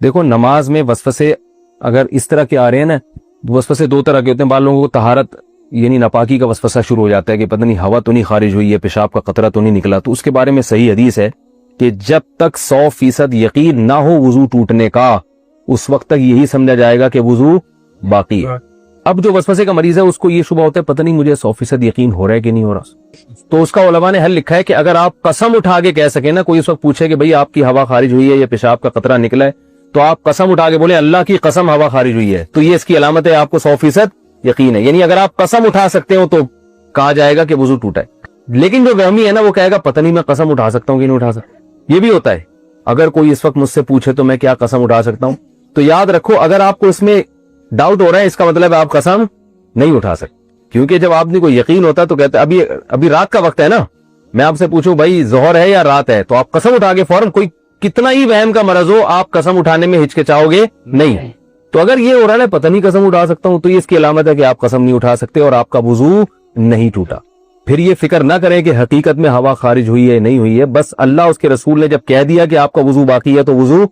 دیکھو نماز میں وسوسے اگر اس طرح کے آ رہے ہیں نا، وسوسے دو طرح کے ہوتے ہیں. بعض لوگوں کو طہارت یعنی ناپاکی کا وسوسہ شروع ہو جاتا ہے کہ پتہ نہیں ہوا تو نہیں خارج ہوئی ہے، پیشاب کا قطرہ تو نہیں نکلا. تو اس کے بارے میں صحیح حدیث ہے کہ جب تک 100% یقین نہ ہو وضو ٹوٹنے کا، اس وقت تک یہی سمجھا جائے گا کہ وضو باقی ہے. اب جو وسوسے کا مریض ہے اس کو یہ شبہ ہوتا ہے پتہ نہیں مجھے 100% یقین ہو رہا ہے کہ نہیں ہو رہا. تو اس کا علماء نے حل لکھا ہے کہ اگر آپ قسم اٹھا کے کہہ سکیں نا، کوئی اس وقت پوچھے کہ بھئی آپ کی ہوا خارج ہوئی ہے یا پیشاب کا قطرہ نکلا ہے، تو آپ قسم اٹھا کے بولے اللہ کی قسم ہوا خارج ہوئی ہے، تو یہ اس کی علامت ہے آپ کو 100% یقین ہے. یعنی اگر آپ قسم اٹھا سکتے ہو تو کہا جائے گا کہ وضو ٹوٹا ہے. لیکن جو وہمی ہے نا وہ کہے گا پتہ نہیں میں قسم اٹھا سکتا ہوں کہ نہیں اٹھا سکتا. یہ بھی ہوتا ہے. اگر کوئی اس وقت مجھ سے پوچھے تو میں کیا قسم اٹھا سکتا ہوں، تو یاد رکھو اگر آپ کو اس میں ڈاؤٹ ہو رہا ہے اس کا مطلب ہے آپ قسم نہیں اٹھا سکتے. کیونکہ جب آپ نے کوئی یقین ہوتا ہے تو کہتے ہیں ابھی رات کا وقت ہے نا، میں آپ سے پوچھوں بھائی ظہر ہے یا رات ہے، تو آپ قسم اٹھا کے فوراً، کوئی کتنا ہی وہم کا مرض ہو آپ قسم اٹھانے میں ہچکچاؤ گے نہیں. تو اگر یہ ہو رہا ہے پتہ نہیں قسم اٹھا سکتا ہوں، تو یہ اس کی علامت ہے کہ آپ قسم نہیں اٹھا سکتے اور آپ کا وضو نہیں ٹوٹا. پھر یہ فکر نہ کریں کہ حقیقت میں ہوا خارج ہوئی ہے نہیں ہوئی ہے، بس اللہ اس کے رسول نے جب کہہ دیا کہ آپ کا وضو باقی ہے تو وضو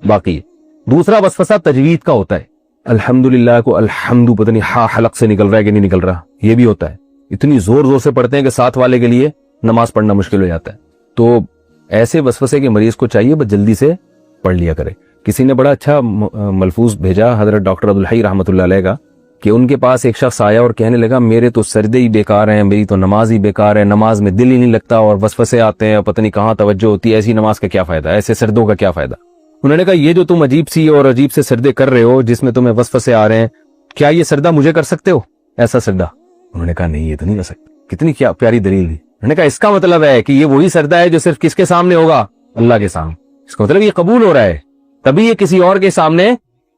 باقی ہے. دوسرا وسوسہ تجوید کا ہوتا ہے. الحمدللہ کو الحمد پتہ نہیں ہا حلق سے نکل رہا ہے کہ نہیں نکل رہا، یہ بھی ہوتا ہے. اتنی زور زور سے پڑھتے ہیں کہ ساتھ والے کے لیے نماز پڑھنا مشکل ہو جاتا ہے. تو ایسے وسوسے کے مریض کو چاہیے بس جلدی سے پڑھ لیا کرے. کسی نے بڑا اچھا ملفوظ بھیجا حضرت ڈاکٹر عبدالحی رحمۃ اللہ علیہ کا، کہ ان کے پاس ایک شخص آیا اور کہنے لگا میرے تو سجدے ہی بیکار ہیں، میری تو نماز ہی بیکار ہے، نماز میں دل ہی نہیں لگتا اور وسوسے آتے ہیں، پتہ نہیں کہاں توجہ ہوتی ہے، ایسی نماز کا کیا فائدہ، ایسے سجدوں کا کیا فائدہ. انہوں نے کہا یہ جو تم عجیب سی اور عجیب سے سجدے کر رہے ہو جس میں تمہیں وسوسے آ رہے ہیں، کیا یہ سجدہ مجھے کر سکتے ہو ایسا سجدہ؟ انہوں نے کہا نہیں یہ تو نہیں کر سکتے. کتنی کیا پیاری دلیل دی. انہوں نے کہا اس کا مطلب ہے کہ یہ وہی سجدہ ہے جو صرف کس کے سامنے ہوگا؟ اللہ کے سامنے. اس کا مطلب یہ قبول ہو رہا ہے، تبھی یہ کسی اور کے سامنے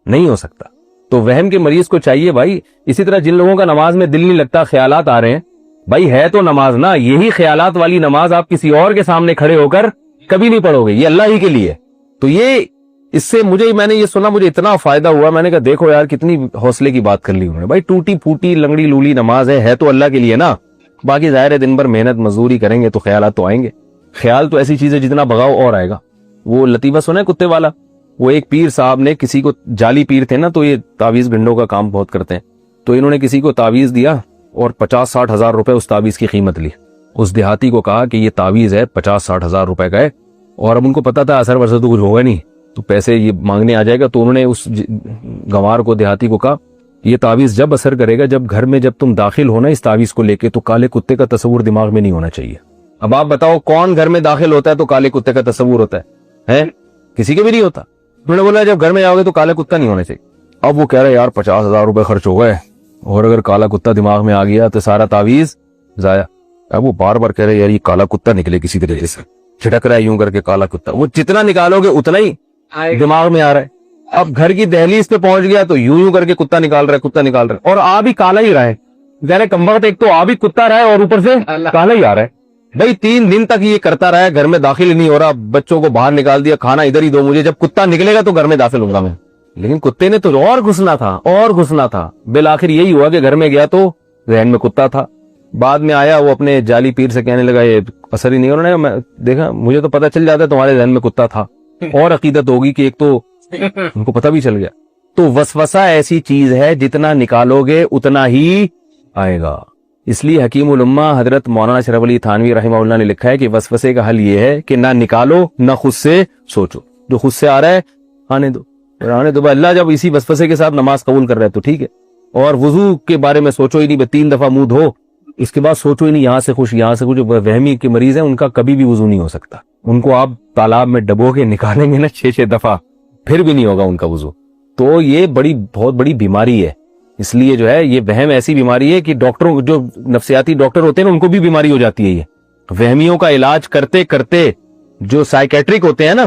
نہیں ہو سکتا. تو وہم کے مریض کو چاہیے بھائی، اسی طرح جن لوگوں کا نماز میں دل نہیں لگتا، خیالات آ رہے ہیں، بھائی ہے تو نماز نا، یہی خیالات والی نماز آپ کسی اور کے سامنے کھڑے ہو کر کبھی نہیں پڑھو گے، یہ اللہ ہی کے لیے. تو یہ اس سے میں نے یہ سنا، مجھے اتنا فائدہ ہوا، میں نے کہا دیکھو یار کتنی حوصلے کی بات کر لی انہوں نے. بھائی ٹوٹی پھوٹی لنگڑی لولی نماز ہے تو اللہ کے لیے نا، باقی ظاہر ہے دن بھر محنت مزدوری کریں گے تو خیالات تو آئیں گے. خیال تو ایسی چیز ہے جتنا بغاؤ اور آئے گا. وہ لطیفہ سنا ہے کتے والا؟ وہ ایک پیر صاحب نے کسی کو، جعلی پیر تھے نا تو یہ تعویذ گنڈوں کا کام بہت کرتے ہیں، تو انہوں نے کسی کو تعویذ دیا اور 50-60 ہزار روپے اس تعویذ کی قیمت لی. اس دیہاتی کو کہا کہ یہ تعویذ ہے 50-60 ہزار روپے کا ہے، اور اب ان کو پتا تھا اثر ورثہ تو کچھ ہوگا نہیں تو پیسے یہ مانگنے آ جائے گا. تو انہوں نے اس گنوار کو، دیہاتی کو کہا یہ تعویذ جب اثر کرے گا جب گھر میں جب تم داخل ہونا اس تعویذ کو لے کے، تو کالے کتے کا تصور دماغ میں نہیں ہونا چاہیے. اب آپ بتاؤ کون گھر میں داخل ہوتا ہے تو کالے کتے کا تصور ہوتا ہے؟ کسی کے بھی نہیں ہوتا. انہوں نے بولا جب گھر میں آؤ گے تو کالا کتا نہیں ہونا چاہیے. اب وہ کہہ رہے یار 50 ہزار روپے خرچ ہو گئے اور اگر کالا کتا دماغ میں آ گیا تو سارا تعویذ ضائع. اب وہ بار بار کہہ رہے یار یہ کالا کتا نکلے کسی طریقے سے، چھٹک رہا ہے یوں کر کے کالا کتا. وہ جتنا نکالو گے اتنا ہی دماغ میں آ رہا ہے. اب گھر کی دہلیز پہ پہنچ گیا تو یوں کر کے کتا نکال رہا ہے اور آ بھی کالا ہی رہا ہے. ذرا کم وقت ایک تو آ بھی کتا رہا ہے اور اوپر سے کالا ہی آ رہا ہے. بھائی 3 دن تک یہ کرتا رہا ہے، گھر میں داخل ہی نہیں ہو رہا، بچوں کو باہر نکال دیا، کھانا ادھر ہی دو مجھے، جب کتا نکلے گا تو گھر میں داخل ہوں گا میں. لیکن کتے نے تو اور گھسنا تھا. بالآخر یہی ہوا کہ گھر میں گیا تو ذہن میں کتا تھا. بعد میں آیا وہ اپنے جعلی پیر سے کہنے لگا یہ اثر ہی نہیں ہو رہا ہے. میں دیکھا مجھے تو پتہ چل جاتا ہے تمہارے ذہن میں کتا تھا، اور عقیدت ہوگی کہ ایک تو ان کو پتہ بھی چل گیا. تو وسوسہ ایسی چیز ہے جتنا نکالو گے اتنا ہی آئے گا. اس لیے حکیم الامہ حضرت مولانا اشرف علی تھانوی رحمہ اللہ نے لکھا ہے کہ وسوسے کا حل یہ ہے کہ نہ نکالو نہ خود سے سوچو. جو خود سے آ رہا ہے آنے دو. اللہ جب اسی وسوسے کے ساتھ نماز قبول کر رہا ہے تو ٹھیک ہے. اور وضو کے بارے میں سوچو ہی نہیں، 3 دفعہ منہ دھو، اس کے بعد سوچو ہی نہیں یہاں سے خوش یہاں سے خوش. وہمی کے مریض ہیں ان کا کبھی بھی وضو نہیں ہو سکتا. ان کو آپ تالاب میں ڈبو کے نکالیں گے نا 6 دفعہ پھر بھی نہیں ہوگا ان کا وضو. تو یہ بہت بڑی بیماری ہے. اس لیے جو ہے یہ وہم ایسی بیماری ہے کہ ڈاکٹروں، جو نفسیاتی ڈاکٹر ہوتے ہیں نا، ان کو بھی بیماری ہو جاتی ہے. یہ وہمیوں کا علاج کرتے کرتے جو سائیکیٹرک ہوتے ہیں نا،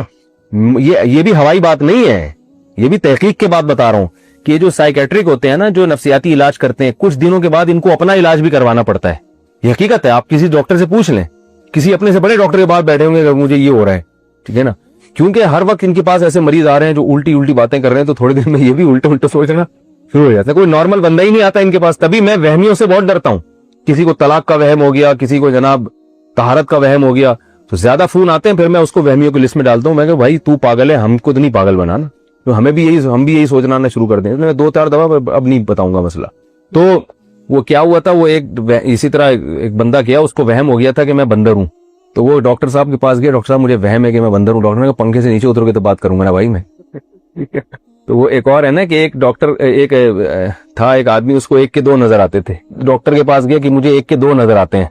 یہ بھی ہوائی بات نہیں ہے، یہ بھی تحقیق کے بعد بتا رہا ہوں کہ یہ جو سائیکیٹرک ہوتے ہیں نا، جو نفسیاتی علاج کرتے ہیں، کچھ دنوں کے بعد ان کو اپنا علاج بھی کروانا پڑتا ہے. یہ حقیقت ہے. آپ کسی ڈاکٹر سے پوچھ لیں، کسی اپنے سے بڑے ڈاکٹر کے بعد بیٹھے ہوں گے مجھے یہ ہو رہا ہے، ٹھیک ہے نا، کیونکہ ہر وقت ان کے پاس ایسے مریض آ رہے ہیں جو الٹی باتیں کر رہے ہیں، تو تھوڑے دن میں یہ بھی الٹا سوچنا شروع ہو جاتا ہے. کوئی نارمل بندہ ہی نہیں آتا ان کے پاس. تبھی میں وہمیوں سے بہت ڈرتا ہوں. کسی کو طلاق کا وہم ہو گیا، کسی کو جناب طہارت کا وہم ہو گیا، تو زیادہ فون آتے ہیں، پھر میں اس کو وہمیوں کی لسٹ میں ڈالتا ہوں. میں کہ بھائی تو پاگل ہے، ہم کو تو نہیں پاگل بنانا. تو ہم بھی یہی سوچنا آنا شروع کر دیں 2-4 دفعہ اب نہیں بتاؤں گا مسئلہ. تو وہ کیا ہوا تھا, وہ اسی طرح ایک بندہ کیا, اس کو وہم ہو گیا تھا کہ میں بندر ہوں. تو وہ ڈاکٹر صاحب کے پاس گیا, ڈاکٹر صاحب مجھے وہم ہے کہ میں بندر ہوں. ڈاکٹر نے کہا پنکھے سے نیچے اتر کے تو بات کروں گا نا بھائی میں. تو وہ ایک اور ہے نا کہ ایک ڈاکٹر ایک تھا ایک آدمی, اس کو 1 کے 2 نظر آتے تھے. ڈاکٹر کے پاس گیا کہ مجھے 1 کے 2 نظر آتے ہیں,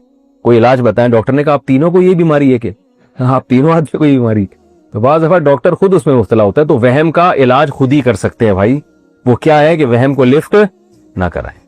کوئی علاج بتائیں. ڈاکٹر نے کہا آپ تینوں کو یہ بیماری ہے کہ آپ تینوں آدمی کو یہ بیماری. تو بعض دفعہ ڈاکٹر خود اس میں مبتلا ہوتا ہے. تو وہم کا علاج خود ہی کر سکتے ہیں بھائی. وہ کیا ہے کہ وہم کو لفٹ نہ کرائیں.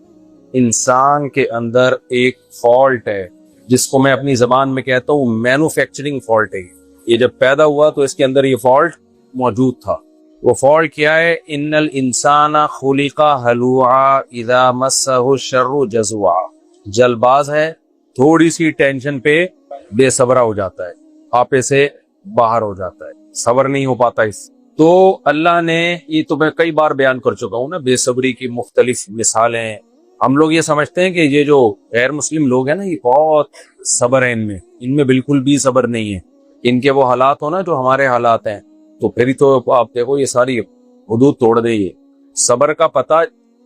انسان کے اندر ایک فالٹ ہے جس کو میں اپنی زبان میں کہتا ہوں مینوفیکچرنگ فالٹ ہے. یہ جب پیدا ہوا تو اس کے اندر یہ فالٹ موجود تھا. وہ فالٹ کیا ہے؟ ان الانسان خلق ہلوعا اذا مسہ الشر جزوعا. جلد باز ہے, تھوڑی سی ٹینشن پہ بے صبرا ہو جاتا ہے, آپے سے باہر ہو جاتا ہے, صبر نہیں ہو پاتا اس. تو اللہ نے, یہ تو میں کئی بار بیان کر چکا ہوں نا, بے صبری کی مختلف مثالیں. ہم لوگ یہ سمجھتے ہیں کہ یہ جو غیر مسلم لوگ ہیں نا, یہ بہت صبر ہے ان میں بالکل بھی صبر نہیں ہے. ان کے وہ حالات ہو نا جو ہمارے حالات ہیں, تو پھر ہی تو آپ دیکھو یہ ساری حدود توڑ دے. یہ صبر کا پتہ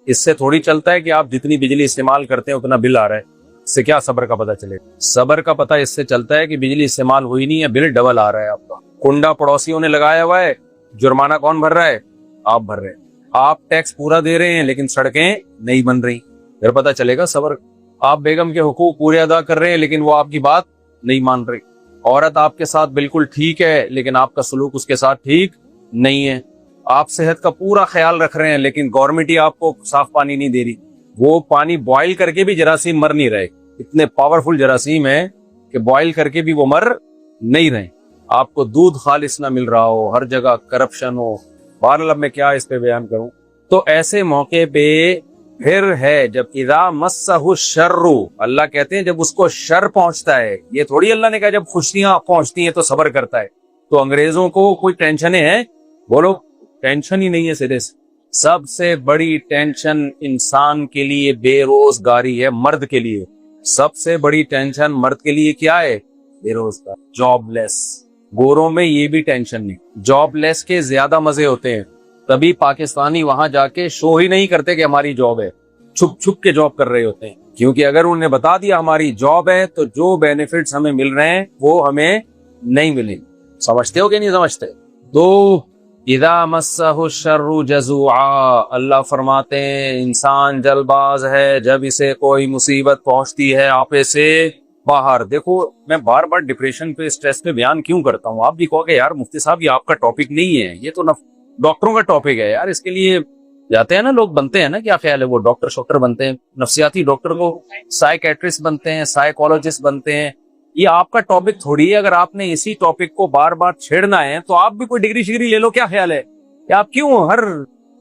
اس سے تھوڑی چلتا ہے کہ آپ جتنی بجلی استعمال کرتے ہیں اتنا بل آ رہا ہے. اس سے کیا صبر کا پتہ چلے؟ صبر کا پتہ اس سے چلتا ہے کہ بجلی استعمال ہوئی نہیں ہے, بل ڈبل آ رہا ہے آپ کا. کنڈا پڑوسیوں نے لگایا ہوا ہے, جرمانہ کون بھر رہا ہے؟ آپ بھر رہے ہیں. آپ ٹیکس پورا دے رہے ہیں لیکن سڑکیں نہیں بن رہی, پھر پتہ چلے گا صبر. آپ بیگم کے حقوق پورے ادا کر رہے ہیں لیکن وہ آپ کی بات نہیں مان رہی. عورت آپ کے ساتھ بالکل ٹھیک ہے لیکن آپ کا سلوک اس کے ساتھ ٹھیک نہیں ہے. آپ صحت کا پورا خیال رکھ رہے ہیں لیکن گورنمنٹ ہی آپ کو صاف پانی نہیں دے رہی. وہ پانی بوائل کر کے بھی جراثیم مر نہیں رہے. اتنے پاورفل جراثیم ہیں کہ بوائل کر کے بھی وہ مر نہیں رہے. آپ کو دودھ خالص نہ مل رہا ہو, ہر جگہ کرپشن ہو. بہرحال اب میں کیا اس پہ بیان کروں. تو ایسے موقع پہ پھر ہے جب اذا مسہ الشر, اللہ کہتے ہیں جب اس کو شر پہنچتا ہے. یہ تھوڑی اللہ نے کہا جب خوشیاں پہنچتی ہیں تو صبر کرتا ہے. تو انگریزوں کو کوئی ٹینشنیں ہیں؟ بولو, ٹینشن ہی نہیں ہے سرے سے. سب سے بڑی ٹینشن انسان کے لیے بے روزگاری ہے. مرد کے لیے سب سے بڑی ٹینشن مرد کے لیے کیا ہے؟ بے روزگار, جاب لیس. گوروں میں یہ بھی ٹینشن نہیں. جاب لیس کے زیادہ مزے ہوتے ہیں. تبھی پاکستانی وہاں جا کے شو ہی نہیں کرتے کہ ہماری جاب ہے, چھپ چھپ کے جاب کر رہے ہوتے ہیں. کیونکہ اگر انہوں نے بتا دیا ہماری جاب ہے تو جو بینیفٹس ہمیں مل رہے ہیں وہ ہمیں نہیں ملیں. سمجھتے ہو کہ نہیں سمجھتے؟ تو اذا مسہ الشر جزوعا, اللہ فرماتے ہیں انسان جلد باز ہے جب اسے کوئی مصیبت پہنچتی ہے آپے سے باہر. دیکھو میں بار بار ڈپریشن پہ, اسٹریس پہ بیان کیوں کرتا ہوں؟ آپ بھی کہو کہ یار مفتی صاحب یہ آپ کا ٹاپک نہیں ہے, یہ تو ڈاکٹروں کا ٹاپک ہے یار. اس کے لیے جاتے ہیں نا لوگ, بنتے ہیں نا, کیا خیال ہے, وہ ڈاکٹر بنتے ہیں, نفسیاتی ڈاکٹر کو سائیکیٹرسٹ بنتے ہیں, سائیکولوجسٹ بنتے ہیں. یہ آپ کا ٹاپک تھوڑی ہے. اگر آپ نے اسی ٹاپک کو بار بار چھیڑنا ہے تو آپ بھی کوئی ڈگری شگری لے لو. کیا خیال ہے کہ آپ کیوں ہر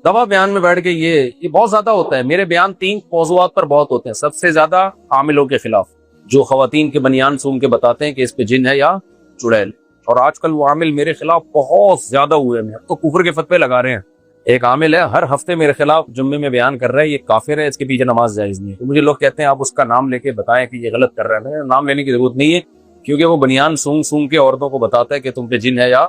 دوا بیان میں بیٹھ کے یہ بہت زیادہ ہوتا ہے. میرے بیان 3 موضوعات پر بہت ہوتے ہیں. سب سے زیادہ حاملوں کے خلاف, جو خواتین کے بنیان سون کے بتاتے ہیں کہ اس پہ جن ہے یا چڑیل. اور آج کل وہ عامل میرے خلاف بہت زیادہ ہوئے ہیں, تو کفر کے فتوے لگا رہے ہیں. ایک عامل ہے ہر ہفتے میرے خلاف جمعے میں بیان کر رہا ہے یہ کافر ہے, اس کے پیچھے نماز جائز نہیں ہے. تو مجھے لوگ کہتے ہیں آپ اس کا نام لے کے بتائیں کہ یہ غلط کر رہا ہے. نام لینے کی ضرورت نہیں ہے کیونکہ وہ بنیان سونگ کے عورتوں کو بتاتا ہے کہ تم پہ جن ہے یا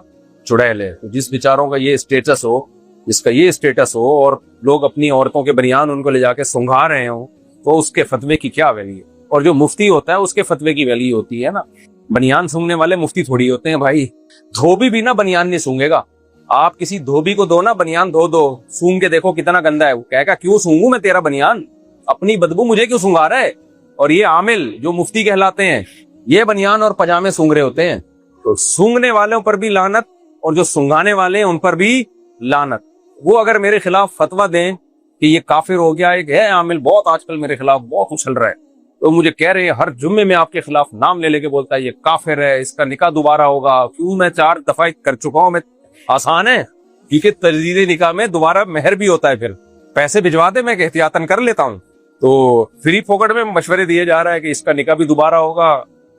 چڑیل ہے. تو جس بیچاروں کا یہ اسٹیٹس ہو, جس کا یہ اسٹیٹس ہو, اور لوگ اپنی عورتوں کے بنیان ان کو لے جا کے سنگھا رہے ہوں, تو اس کے فتوے کی کیا ویلیو ہے؟ اور جو مفتی ہوتا ہے اس کے فتوے کی ویلیو ہوتی ہے نا. بنیان سونگنے والے مفتی تھوڑی ہوتے ہیں بھائی. دھوبی بھی نا بنیان نہیں سونگے گا. آپ کسی دھوبی کو دو نا بنیان, دو سونگ کے دیکھو کتنا گندا ہے, وہ کہے گا کیوں سونگوں میں تیرا بنیان, اپنی بدبو مجھے کیوں سنگھا رہا ہے. اور یہ عامل جو مفتی کہلاتے ہیں یہ بنیان اور پجامے سونگ رہے ہوتے ہیں. تو سونگنے والوں پر بھی لعنت اور جو سنگانے والے ہیں ان پر بھی لعنت. وہ اگر میرے خلاف فتویٰ دیں کہ یہ کافر ہو گیا, ایک ہے عامل بہت آج کل میرے خلاف بہت اچھل رہا ہے, تو مجھے کہہ رہے ہیں ہر جمعے میں آپ کے خلاف نام لے کے بولتا ہے یہ کافر ہے, اس کا نکاح دوبارہ ہوگا. کیوں, میں 4 دفعہ کر چکا ہوں. میں آسان ہے کیونکہ تجدید نکاح میں دوبارہ مہر بھی ہوتا ہے, پھر پیسے بھجوا دے, میں احتیاطاً کر لیتا ہوں. تو فری پھوکٹ میں مشورے دیے جا رہا ہے کہ اس کا نکاح بھی دوبارہ ہوگا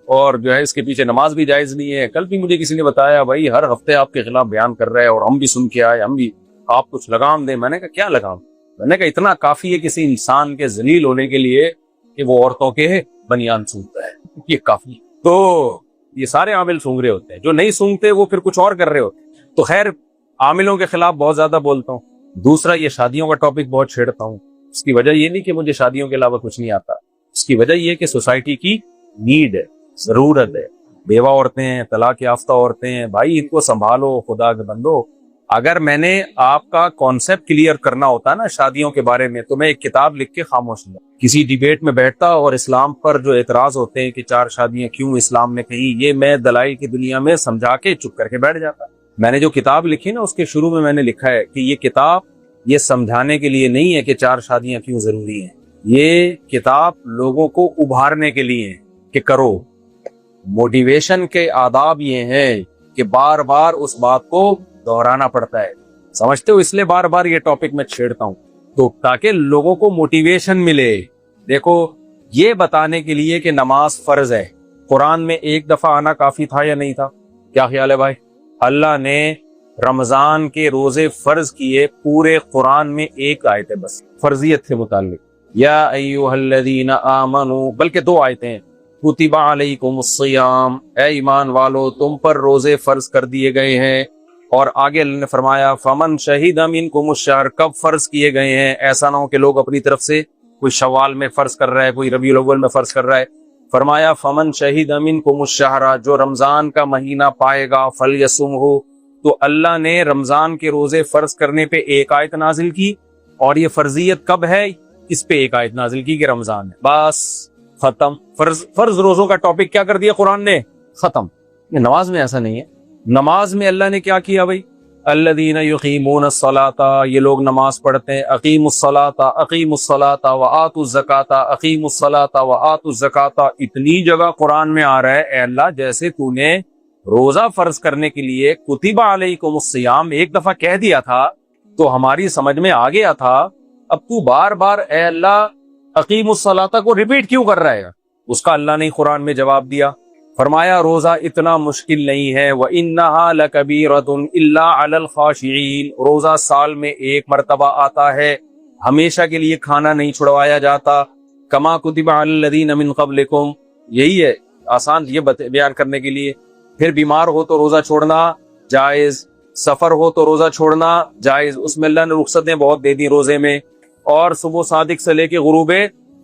اور جو ہے اس کے پیچھے نماز بھی جائز نہیں ہے. کل بھی مجھے کسی نے بتایا بھائی ہر ہفتے آپ کے خلاف بیان کر رہے ہیں اور ہم بھی سن کے آئے, ہم بھی آپ کچھ لگام دیں. میں نے کہا کیا لگام؟ میں نے کہا اتنا کافی ہے کسی انسان کے ذلیل ہونے کے لیے کہ وہ عورتوں کے بنیان سونگتا ہے, یہ کافی. تو یہ سارے عامل سونگ رہے ہوتے ہیں, جو نہیں سونگتے وہ پھر کچھ اور کر رہے ہوتے ہیں. تو خیر عاملوں کے خلاف بہت زیادہ بولتا ہوں. دوسرا یہ شادیوں کا ٹاپک بہت چھیڑتا ہوں. اس کی وجہ یہ نہیں کہ مجھے شادیوں کے علاوہ کچھ نہیں آتا, اس کی وجہ یہ کہ سوسائٹی کی نیڈ ہے, ضرورت ہے. بیوہ عورتیں ہیں, طلاق یافتہ عورتیں ہیں, بھائی ان کو سنبھالو خدا کے بندو. اگر میں نے آپ کا کانسیپٹ کلیئر کرنا ہوتا نا شادیوں کے بارے میں تو میں ایک کتاب لکھ کے خاموش ہوں. کسی ڈیبیٹ میں بیٹھتا اور اسلام پر جو اعتراض ہوتے ہیں کہ 4 شادیاں کیوں اسلام نے کہی, یہ میں دلائل کی دنیا میں سمجھا کے چپ کر کے بیٹھ جاتا. میں نے جو کتاب لکھی نا اس کے شروع میں نے لکھا ہے کہ یہ کتاب یہ سمجھانے کے لیے نہیں ہے کہ 4 شادیاں کیوں ضروری ہیں, یہ کتاب لوگوں کو ابھارنے کے لیے ہے کہ کرو. موٹیویشن کے آداب یہ ہیں کہ بار بار اس بات کو دہرانا پڑتا ہے, سمجھتے ہو, اس لیے بار بار یہ ٹاپک میں چھیڑتا ہوں تو تاکہ لوگوں کو موٹیویشن ملے. دیکھو یہ بتانے کے لیے کہ نماز فرض ہے, قرآن میں ایک دفعہ آنا کافی تھا یا نہیں تھا؟ کیا خیال ہے بھائی؟ اللہ نے رمضان کے روزے فرض کیے, پورے قرآن میں ایک آیت ہے بس فرضیت سے متعلق, یا ایھا الذین آمنوا, بلکہ 2 آیتیں ہیں, کتب علیکم الصیام, اے ایمان والو تم پر روزے فرض کر دیے گئے ہیں. اور آگے اللہ نے فرمایا فمن شہید منکم الشہر, کب فرض کیے گئے ہیں؟ ایسا نہ ہو کہ لوگ اپنی طرف سے کوئی شوال میں فرض کر رہا ہے, کوئی ربیع الاول میں فرض کر رہا ہے. فرمایا فمن شہید منکم الشہر, جو رمضان کا مہینہ پائے گا فلیصمہ, تو اللہ نے رمضان کے روزے فرض کرنے پہ ایک آیت نازل کی, اور یہ فرضیت کب ہے اس پہ ایک آیت نازل کی کہ رمضان ہے, بس ختم. فرض روزوں کا ٹاپک کیا کر دیا قرآن نے, ختم. یہ نماز میں ایسا نہیں ہے. نماز میں اللہ نے کیا کیا بھائی, الذین یقیمون الصلاۃ, یہ لوگ نماز پڑھتے ہیں, اقیموا الصلاۃ اقیموا الصلاۃ وآتوا الزکاۃ اقیموا الصلاۃ وآتوا الزکاۃ. اتنی جگہ قرآن میں آ رہا ہے اے اللہ جیسے تو نے روزہ فرض کرنے کے لیے کتب علیکم الصیام ایک دفعہ کہہ دیا تھا تو ہماری سمجھ میں آ گیا تھا, اب تو بار بار اے اللہ اقیموا الصلاۃ کو ریپیٹ کیوں کر رہا ہے؟ اس کا اللہ نے قرآن میں جواب دیا, فرمایا روزہ اتنا مشکل نہیں ہے, وَإِنَّهَا لَكَبِيرَةٌ إِلَّا عَلَى الْخَاشِعِينَ, روزہ سال میں ایک مرتبہ آتا ہے, ہمیشہ کے لیے کھانا نہیں چھڑوایا جاتا. كَمَا كُتِبَ عَلَى الَّذِينَ مِن قَبْلِكُمْ, یہی ہے آسان یہ بیان کرنے کے لیے. پھر بیمار ہو تو روزہ چھوڑنا جائز, سفر ہو تو روزہ چھوڑنا جائز, اس میں اللہ نے رخصتیں بہت دے دی روزے میں. اور صبح صادق سے لے کے غروب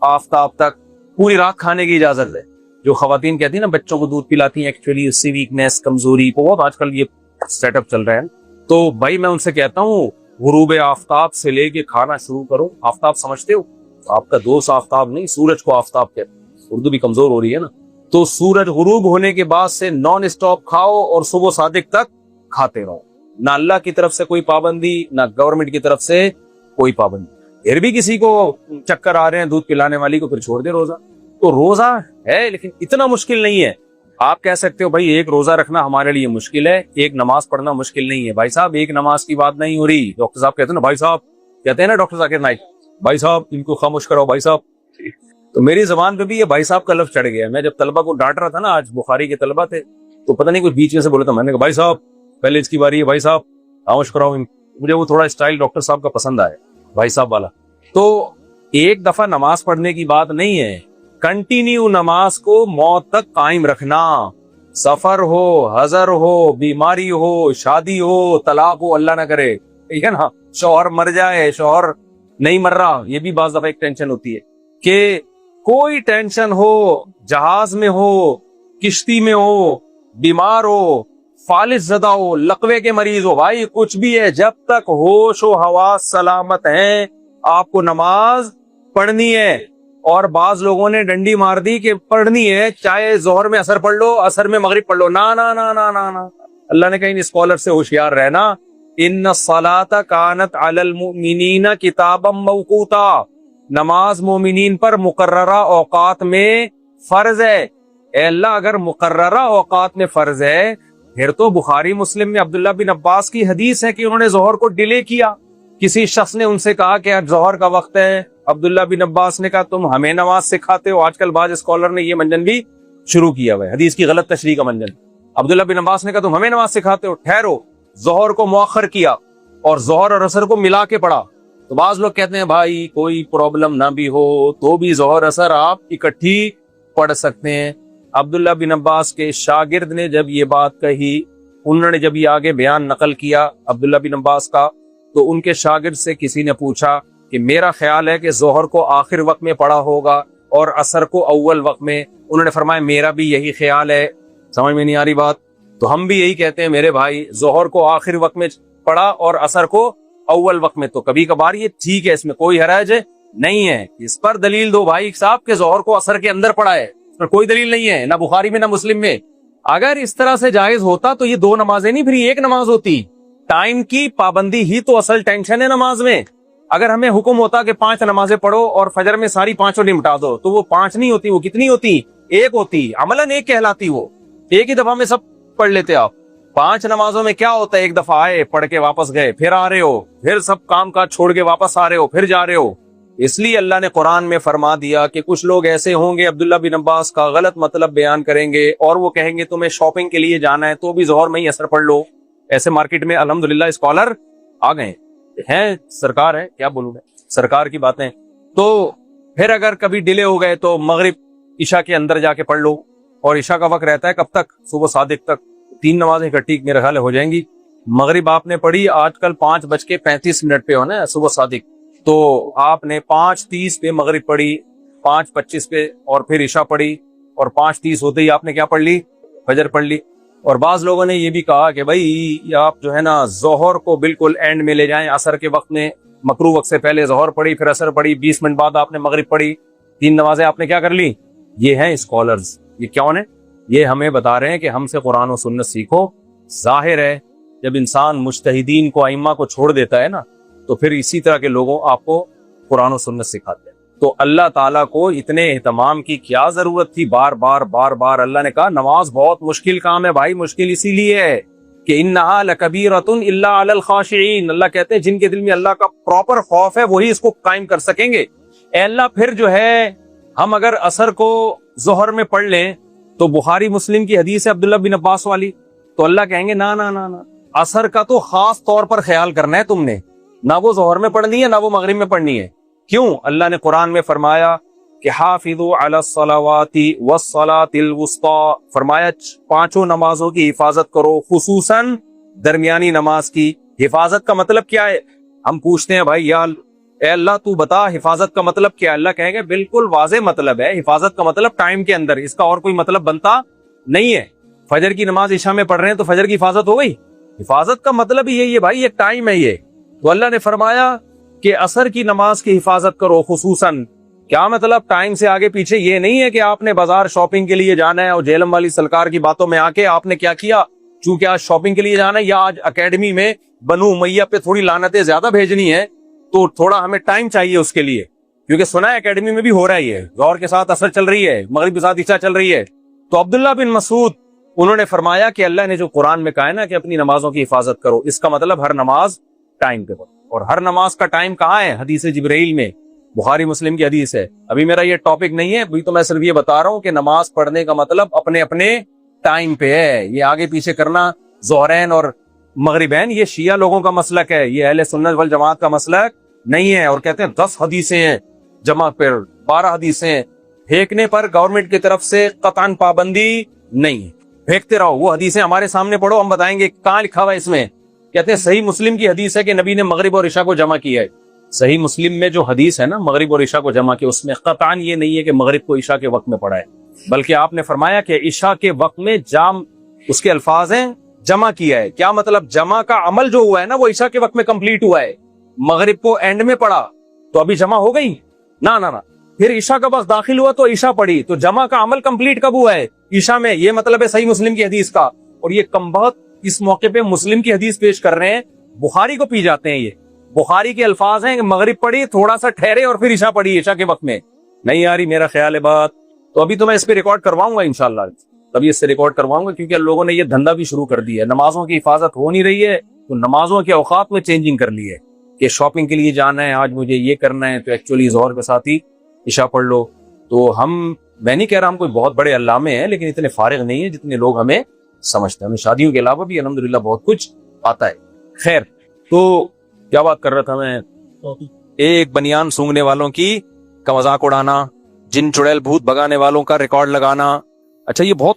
آفتاب تک پوری رات کھانے کی اجازت ہے. جو خواتین کہتی ہیں نا بچوں کو دودھ پلاتی ہیں, ایکچولی اس سے ویکنیس, کمزوری, بہت آج کل یہ سیٹ اپ چل رہا ہے. تو بھائی میں ان سے کہتا ہوں غروب آفتاب سے لے کے کھانا شروع کرو. آفتاب سمجھتے ہو, آپ کا دوست آفتاب نہیں, سورج کو آفتاب کہتے ہیں. اردو بھی کمزور ہو رہی ہے نا. تو سورج غروب ہونے کے بعد سے نان اسٹاپ کھاؤ اور صبح صادق تک کھاتے رہو. نہ اللہ کی طرف سے کوئی پابندی, نہ گورنمنٹ کی طرف سے کوئی پابندی. پھر بھی کسی کو چکر آ رہے ہیں دودھ پلانے والی کو, پھر چھوڑ دے روزہ. تو روزہ ہے لیکن اتنا مشکل نہیں ہے. آپ کہہ سکتے ہو بھائی ایک روزہ رکھنا ہمارے لیے مشکل ہے, ایک نماز پڑھنا مشکل نہیں ہے. بھائی صاحب ایک نماز کی بات نہیں ہو رہی. ڈاکٹر صاحب کہتے ہیں نا, بھائی صاحب کہتے ہیں نا ڈاکٹر ذاکر نائک, بھائی صاحب ان کو خاموش کراؤ بھائی صاحب. تو میری زبان پہ بھی یہ بھائی صاحب کا لفظ چڑھ گیا. میں جب طلبہ کو ڈانٹ رہا تھا نا, آج بخاری کے طلبہ تھے, تو پتہ نہیں کچھ بیچ میں سے بولا تھا, میں نے کہا بھائی صاحب پہلے اس کی باری ہے, بھائی صاحب خاموش کراؤ. مجھے وہ تھوڑا اسٹائل ڈاکٹر صاحب کا پسند آیا, بھائی صاحب والا. تو ایک دفعہ نماز پڑھنے کی بات نہیں ہے, کنٹینیو نماز کو موت تک قائم رکھنا. سفر ہو, حضر ہو, بیماری ہو, شادی ہو, طلاق ہو, اللہ نہ کرے, ٹھیک ہے نا, شوہر مر جائے, شوہر نہیں مر رہا, یہ بھی بعض دفعہ ایک ٹینشن ہوتی ہے. کہ کوئی ٹینشن ہو, جہاز میں ہو, کشتی میں ہو, بیمار ہو, فالج زدہ ہو, لقوے کے مریض ہو, بھائی کچھ بھی ہے, جب تک ہوش و حواس سلامت ہیں آپ کو نماز پڑھنی ہے. اور بعض لوگوں نے ڈنڈی مار دی کہ پڑھنی ہے, چاہے ظہر میں اثر پڑھ لو, اثر میں مغرب پڑھ لو. نا نا نا نا نا نا, اللہ نے کہیں اسکالر سے ہوشیار رہنا. ان الصلاۃ کانت علی المؤمنین کتابا موقوتا, نماز مومنین پر مقررہ اوقات میں فرض ہے. اے اللہ اگر مقررہ اوقات میں فرض ہے, پھر تو بخاری مسلم میں عبداللہ بن عباس کی حدیث ہے کہ انہوں نے ظہر کو ڈیلے کیا. کسی شخص نے ان سے کہا کہ آج ظہر کا وقت ہے, عبداللہ بن عباس نے کہا تم ہمیں نماز سکھاتے ہو. آج کل بعض اسکالر نے یہ منجن بھی شروع کیا ہوا ہے, حدیث کی غلط تشریح کا منجن. عبداللہ بن عباس نے کہا تم ہمیں نماز سکھاتے ہو, ٹھہرو, ظہر کو مؤخر کیا اور ظہر اور عصر کو ملا کے پڑھا. تو بعض لوگ کہتے ہیں بھائی کوئی پرابلم نہ بھی ہو تو بھی ظہر عصر آپ اکٹھی پڑھ سکتے ہیں. عبداللہ بن عباس کے شاگرد نے جب یہ بات کہی, انہوں نے جب یہ آگے بیان نقل کیا عبداللہ بن عباس کا, تو ان کے شاگرد سے کسی نے پوچھا کہ میرا خیال ہے کہ ظہر کو آخر وقت میں پڑھا ہوگا اور عصر کو اول وقت میں. انہوں نے فرمایا میرا بھی یہی خیال ہے. سمجھ میں نہیں آ رہی بات؟ تو ہم بھی یہی کہتے ہیں میرے بھائی, ظہر کو آخر وقت میں پڑھا اور عصر کو اول وقت میں. تو کبھی کبھار یہ ٹھیک ہے, اس میں کوئی حرج نہیں ہے. اس پر دلیل دو بھائی صاحب کہ ظہر کو عصر کے اندر پڑھا ہے, اس پر کوئی دلیل نہیں ہے, نہ بخاری میں نہ مسلم میں. اگر اس طرح سے جائز ہوتا تو یہ دو نمازیں نہیں پھر ایک نماز ہوتی. ٹائم کی پابندی ہی تو اصل ٹینشن ہے نماز میں. اگر ہمیں حکم ہوتا کہ 5 نمازیں پڑھو اور فجر میں ساری 5 نمٹا دو, تو وہ 5 نہیں ہوتی, وہ کتنی ہوتی؟ 1 ہوتی. عملاً 1 کہلاتی. وہ ایک ہی دفعہ میں سب پڑھ لیتے آپ. 5 نمازوں میں کیا ہوتا ہے, ایک دفعہ آئے, پڑھ کے واپس گئے, پھر آ رہے ہو, پھر سب کام کاج چھوڑ کے واپس آ رہے ہو, پھر جا رہے ہو. اس لیے اللہ نے قرآن میں فرما دیا کہ کچھ لوگ ایسے ہوں گے عبداللہ بن عباس کا غلط مطلب بیان کریں گے اور وہ کہیں گے تمہیں شاپنگ کے لیے جانا ہے تو بھی ظہر میں ہی عصر پڑھ لو. ایسے مارکیٹ میں الحمدللہ اسکالر آ گئے ہیں. سرکار ہے, کیا بولوں میں, سرکار کی باتیں. تو پھر اگر کبھی ڈیلے ہو گئے تو مغرب عشاء کے اندر جا کے پڑھ لو. اور عشاء کا وقت رہتا ہے کب تک؟ صبح صادق تک. 3 نمازیں اکٹھی میرے خیال ہو جائیں گی. مغرب آپ نے پڑھی آج کل 5:35 پہ ہونا ہے صبح صادق, تو آپ نے 5:30 پہ مغرب پڑھی, 5:25 پہ اور پھر عشاء پڑھی, اور 5:30 ہوتے ہی آپ نے کیا پڑھ لی؟ فجر پڑھ لی. اور بعض لوگوں نے یہ بھی کہا کہ بھائی آپ جو ہے نا ظہر کو بالکل اینڈ میں لے جائیں, عصر کے وقت میں, مکروہ وقت سے پہلے ظہر پڑھی, پھر عصر پڑھی, 20 منٹ بعد آپ نے مغرب پڑھی, 3 نمازیں آپ نے کیا کر لی. یہ ہیں اسکالرز. یہ کون ہے؟ یہ ہمیں بتا رہے ہیں کہ ہم سے قرآن و سنت سیکھو. ظاہر ہے جب انسان مجتہدین کو, ائمہ کو چھوڑ دیتا ہے نا, تو پھر اسی طرح کے لوگوں آپ کو قرآن و سنت سکھاتے ہیں. تو اللہ تعالیٰ کو اتنے اہتمام کی کیا ضرورت تھی؟ بار بار اللہ نے کہا نماز بہت مشکل کام ہے بھائی. مشکل اسی لیے ہے کہ انہا لکبیرۃ الا علی الخاشعین. اللہ کہتے ہیں جن کے دل میں اللہ کا پراپر خوف ہے وہی اس کو قائم کر سکیں گے. اے اللہ, پھر جو ہے ہم اگر عصر کو ظہر میں پڑھ لیں تو بخاری مسلم کی حدیث ہے عبداللہ بن عباس والی, تو اللہ کہیں گے نا نا نا نا, عصر کا تو خاص طور پر خیال کرنا ہے تم نے, نہ وہ ظہر میں پڑھنی ہے نہ وہ مغرب میں پڑھنی ہے. کیوں؟ اللہ نے قرآن میں فرمایا کہ حافظوا علی الصلوات والصلاۃ الوسطی, فرمایا 5 نمازوں کی حفاظت کرو, خصوصاً درمیانی نماز کی. حفاظت کا مطلب کیا ہے؟ ہم پوچھتے ہیں بھائی یا اے اللہ تو بتا حفاظت کا مطلب کیا ہے. اللہ کہیں گے بالکل واضح مطلب ہے, حفاظت کا مطلب ٹائم کے اندر, اس کا اور کوئی مطلب بنتا نہیں ہے. فجر کی نماز عشاء میں پڑھ رہے ہیں تو فجر کی حفاظت ہو گئی. حفاظت کا مطلب ہی یہی ہے بھائی, ایک ٹائم ہے یہ. تو اللہ نے فرمایا کہ عصر کی نماز کی حفاظت کرو خصوصاً. کیا مطلب؟ ٹائم سے آگے پیچھے یہ نہیں ہے کہ آپ نے بازار شاپنگ کے لیے جانا ہے اور جہلم والی سرکار کی باتوں میں آ کے آپ نے کیا کیا, چونکہ آج شاپنگ کے لیے جانا ہے یا آج اکیڈمی میں بنو امیہ پہ تھوڑی لعنتیں زیادہ بھیجنی ہے تو تھوڑا ہمیں ٹائم چاہیے اس کے لیے, کیونکہ سنا ہے اکیڈمی میں بھی ہو رہا ہی ہے, ظہر کے ساتھ عصر چل رہی ہے, مغرب کے ساتھ عشاء چل رہی ہے. تو عبداللہ بن مسعود انہوں نے فرمایا کہ اللہ نے جو قرآن میں کہا ہے نا کہ اپنی نمازوں کی حفاظت کرو, اس کا مطلب ہر نماز ٹائم پہ پڑھو. اور ہر نماز کا ٹائم کہاں ہے؟ حدیث جبرائیل میں, بخاری مسلم کی حدیث ہے. ابھی میرا یہ ٹاپک نہیں ہے, ابھی تو میں صرف یہ بتا رہا ہوں کہ نماز پڑھنے کا مطلب اپنے اپنے ٹائم پہ ہے. یہ آگے پیچھے کرنا ظہرین اور مغربین یہ شیعہ لوگوں کا مسلک ہے, یہ اہل سنت والجماعت کا مسلک نہیں ہے. اور کہتے ہیں 10 حدیثیں ہیں جمع پر 12 حدیثیں, پھینکنے پر گورنمنٹ کی طرف سے قطعاً پابندی نہیں ہے, پھینکتے رہو. وہ حدیثیں ہمارے سامنے پڑھو, ہم بتائیں گے کہاں لکھا ہوا ہے اس میں. کہتے ہیں صحیح مسلم کی حدیث ہے کہ نبی نے مغرب اور عشاء کو جمع کیا ہے. صحیح مسلم میں جو حدیث ہے نا مغرب اور عشاء کو جمع کیا, اس میں قطعاً یہ نہیں ہے کہ مغرب کو عشاء کے وقت میں پڑھا ہے, بلکہ آپ نے فرمایا کہ عشاء کے وقت میں جام, اس کے الفاظ ہیں جمع کیا ہے. کیا مطلب؟ جمع کا عمل جو ہوا ہے نا وہ عشاء کے وقت میں کمپلیٹ ہوا ہے. مغرب کو اینڈ میں پڑھا تو ابھی جمع ہو گئی نا نا نا, پھر عشاء کا وقت داخل ہوا تو عشاء پڑھی, تو جمع کا عمل کمپلیٹ کب ہوا ہے؟ عشاء میں. یہ مطلب ہے صحیح مسلم کی حدیث کا. اور یہ کمبخت اس موقع پہ مسلم کی حدیث پیش کر رہے ہیں, بخاری کو پی جاتے ہیں. یہ بخاری کے الفاظ ہیں کہ مغرب پڑھی, تھوڑا سا ٹھہرے اور پھر عشاء پڑھی عشاء کے وقت میں. نہیں آ رہی میرا خیال ہے بات؟ تو ابھی تو میں اس پہ ریکارڈ کرواؤں گا انشاءاللہ, تبھی اس سے ریکارڈ کرواؤں گا, کیونکہ لوگوں نے یہ دھندا بھی شروع کر دیا ہے. نمازوں کی حفاظت ہو نہیں رہی ہے تو نمازوں کے اوقات میں چینجنگ کر لی ہے کہ شاپنگ کے لیے جانا ہے, آج مجھے یہ کرنا ہے, تو ایکچولی ظہر کے ساتھ ہی عشاء پڑھ لو. تو میں نہیں کہہ رہا ہم کوئی بہت بڑے علامے ہیں, لیکن اتنے فارغ نہیں ہیں جتنے لوگ ہمیں سمجھتے ہیں. ہمیں شادیوں کے علاوہ بھی الحمدللہ بہت کچھ آتا ہے. خیر, تو کیا بات کر رہا تھا میں؟ ایک بنیان سونگنے والوں کی کا مذاق اڑانا, جن چڑیل بھوت بگانے والوں کا ریکارڈ لگانا. اچھا, یہ بہت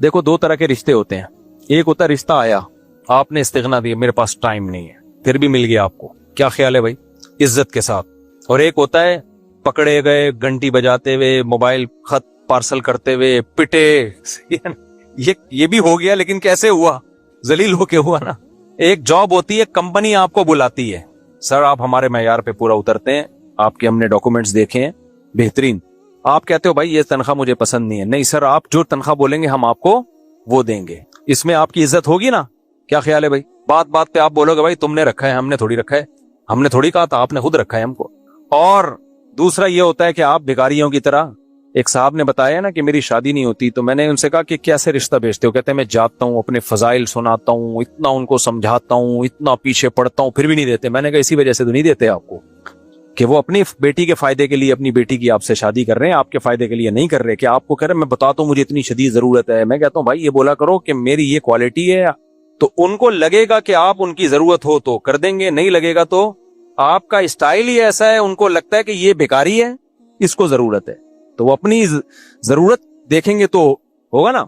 دیکھو دو طرح کے رشتے ہوتے ہیں. ایک ہوتا ہے رشتہ آیا, آپ نے استغنا دیا, میرے پاس ٹائم نہیں ہے, پھر بھی مل گیا آپ کو, کیا خیال ہے بھائی, عزت کے ساتھ. اور ایک ہوتا ہے پکڑے گئے گھنٹی بجاتے ہوئے, موبائل خط پارسل کرتے ہوئے, پٹے. یہ بھی ہو گیا, لیکن کیسے ہوا, ذلیل ہو کے ہوا نا. ایک جاب ہوتی ہے, کمپنی آپ کو بلاتی ہے, سر آپ ہمارے معیار پہ پورا اترتے ہیں, آپ کے ہم نے ڈاکومنٹس دیکھے ہیں بہترین, آپ کہتے ہو بھائی یہ تنخواہ مجھے پسند نہیں ہے, نہیں سر آپ جو تنخواہ بولیں گے ہم آپ کو وہ دیں گے. اس میں آپ کی عزت ہوگی نا, کیا خیال ہے بھائی. بات بات پہ آپ بولو گے بھائی تم نے رکھا ہے, ہم نے تھوڑی رکھا ہے, ہم نے تھوڑی کہا تھا, آپ نے خود رکھا ہے ہم کو. اور دوسرا یہ ہوتا ہے کہ آپ بھکاریوں کی طرح, ایک صاحب نے بتایا نا کہ میری شادی نہیں ہوتی, تو میں نے ان سے کہا کہ کیسے رشتہ بھیجتے ہو, کہتے ہیں میں جاتا ہوں اپنے فضائل سناتا ہوں, اتنا ان کو سمجھاتا ہوں, اتنا پیچھے پڑتا ہوں, پھر بھی نہیں دیتے. میں نے کہا اسی وجہ سے تو نہیں دیتے آپ کو کہ وہ اپنی بیٹی کے فائدے کے لیے اپنی بیٹی کی آپ سے شادی کر رہے ہیں, آپ کے فائدے کے لیے نہیں کر رہے. کہ آپ کو کہہ رہے ہیں میں بتاتا ہوں مجھے اتنی شدید ضرورت ہے, میں کہتا ہوں بھائی یہ بولا کرو کہ میری یہ کوالٹی ہے, تو ان کو لگے گا کہ آپ ان کی ضرورت ہو تو کر دیں گے, نہیں لگے گا تو آپ کا اسٹائل ہی ایسا ہے, ان کو لگتا ہے کہ یہ بیکاری ہے, اس کو ضرورت ہے, تو وہ اپنی ضرورت دیکھیں گے تو ہوگا نا.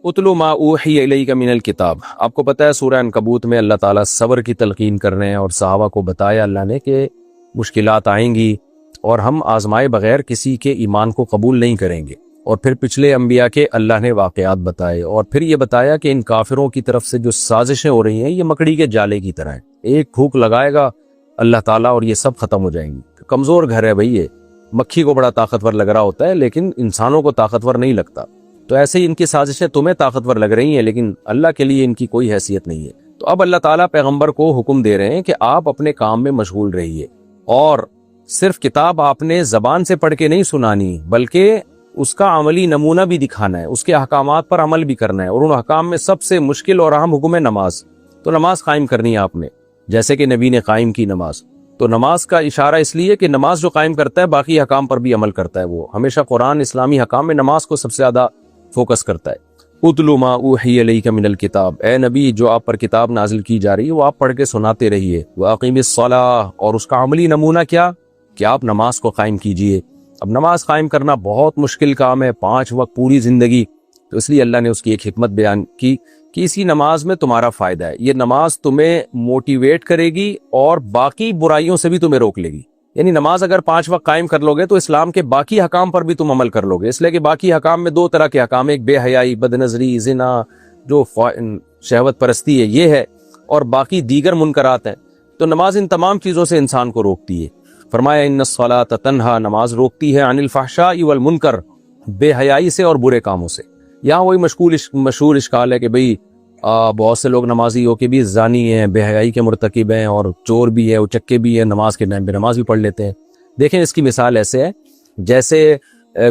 اتلو ما اوحی الیک من الکتاب, آپ کو پتا ہے سورہ عنکبوت میں اللہ تعالیٰ صبر کی تلقین کر رہے ہیں, اور صحابہ کو بتایا اللہ نے کہ مشکلات آئیں گی اور ہم آزمائے بغیر کسی کے ایمان کو قبول نہیں کریں گے. اور پھر پچھلے انبیاء کے اللہ نے واقعات بتائے, اور پھر یہ بتایا کہ ان کافروں کی طرف سے جو سازشیں ہو رہی ہیں یہ مکڑی کے جالے کی طرح ہیں, ایک پھونک لگائے گا اللہ تعالیٰ اور یہ سب ختم ہو جائیں گی. کمزور گھر ہے بھائی, یہ مکھی کو بڑا طاقتور لگ رہا ہوتا ہے لیکن انسانوں کو طاقتور نہیں لگتا. تو ایسے ہی ان کی سازشیں تمہیں طاقتور لگ رہی ہیں لیکن اللہ کے لیے ان کی کوئی حیثیت نہیں ہے. تو اب اللہ تعالیٰ پیغمبر کو حکم دے رہے ہیں کہ آپ اپنے کام میں مشغول رہیے, اور صرف کتاب آپ نے زبان سے پڑھ کے نہیں سنانی بلکہ اس کا عملی نمونہ بھی دکھانا ہے, اس کے احکامات پر عمل بھی کرنا ہے. اور ان احکام میں سب سے مشکل اور اہم حکم ہے نماز. تو نماز قائم کرنی ہے آپ نے, جیسے کہ نبی نے قائم کی نماز. تو نماز کا اشارہ اس لیے کہ نماز جو قائم کرتا ہے باقی حکام پر بھی عمل کرتا ہے. وہ ہمیشہ قرآن اسلامی حکام میں نماز کو سب سے زیادہ فوکس کرتا ہے. اتلو ما اوحی الیک من الکتاب, اے نبی جو آپ پر کتاب نازل کی جا رہی ہے وہ آپ پڑھ کے سناتے رہیے. واقیم الصلاۃ, اور اس کا عملی نمونہ کیا کہ آپ نماز کو قائم کیجئے. اب نماز قائم کرنا بہت مشکل کام ہے, 5 وقت پوری زندگی. تو اس لیے اللہ نے اس کی ایک حکمت بیان کی کہ اسی نماز میں تمہارا فائدہ ہے. یہ نماز تمہیں موٹیویٹ کرے گی اور باقی برائیوں سے بھی تمہیں روک لے گی. یعنی نماز اگر 5 وقت قائم کر لو گے تو اسلام کے باقی حکام پر بھی تم عمل کر لو گے. اس لیے کہ باقی حکام میں 2 طرح کے حکام, ایک بے حیائی, بد نظری, زنا, جو شہوت پرستی ہے یہ ہے, اور باقی دیگر منکرات ہیں. تو نماز ان تمام چیزوں سے انسان کو روکتی ہے. فرمایا ان الصلاۃ تنہا, نماز روکتی ہے عن الفحشاء والمنکر, بے حیائی سے اور برے کاموں سے. یہاں وہی مشہور اشکال ہے کہ بھئی بہت سے لوگ نمازی ہو کے بھی زانی ہیں, بے حیائی کے مرتکب ہیں, اور چور بھی ہے, اچکے بھی ہیں, نماز کے ٹائم پہ نماز بھی پڑھ لیتے ہیں. دیکھیں اس کی مثال ایسے ہے جیسے